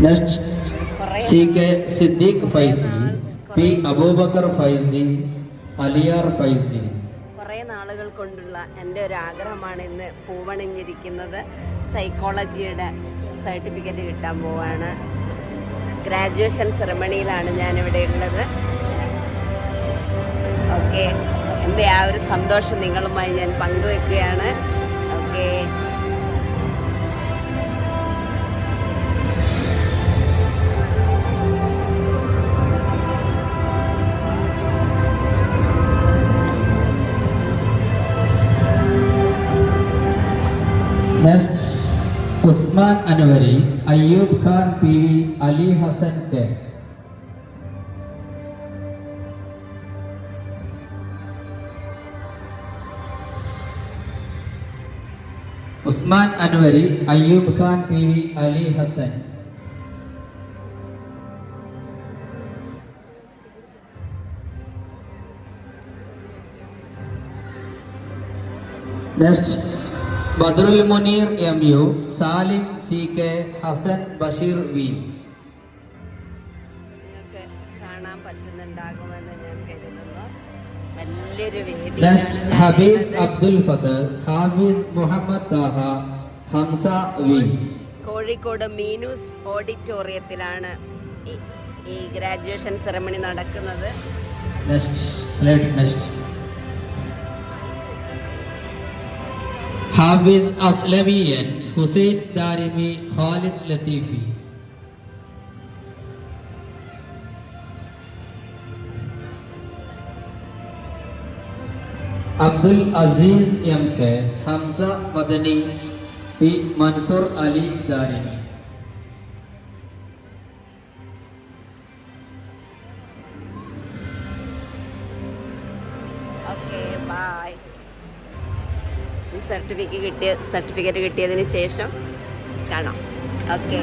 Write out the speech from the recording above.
Next C K Siddique Faizy, P Aboobacker Faizy, Aliyar Faizy. കുറേ നാളുകൾ കൊണ്ടുള്ള എൻ്റെ ഒരു ആഗ്രഹമാണ് ഇന്ന് പൂവണിഞ്ഞിരിക്കുന്നത്. സൈക്കോളജിയുടെ സർട്ടിഫിക്കറ്റ് കിട്ടാൻ പോവാണ്. ഗ്രാജുവേഷൻ സെറമണിയിലാണ് ഞാനിവിടെ ഉള്ളത്. ഓക്കെ, എൻ്റെ ആ ഒരു സന്തോഷം നിങ്ങളുമായി ഞാൻ പങ്കുവെക്കുകയാണ്. Okay, next Usman Anwari, Ayyub Khan P V, Ali Hasan K. Usman Anwari, Ayyub Khan P V, Ali Hasan. Next Badrul Munir M U, Salim C K, Hasan Basheer V. നിങ്ങൾക്ക് കാണാൻ പറ്റുന്നുണ്ടാകുമെന്ന് ഞാൻ കരുതുന്നു. വലിയൊരു വേദി. Next Habeeb Abdul Fathah, Hafiz Muhammad Taha, Hamza V. കോഴിക്കോട് മീനൂസ് ഓഡിറ്റോറിയത്തിലാണ് ഈ ഗ്രാജുവേഷൻ സെറമണി നടക്കുന്നത്. Next slide. Next Hafiz Aslamiyan, Hussain Darimi, Khalid Latheefi. Abdul Azeez M K, Hamza Madani, P Mansoor Ali Darimi. Okay, bye. Certificate കിട്ടിയതിന് ശേഷം കാണാം. ഓക്കെ.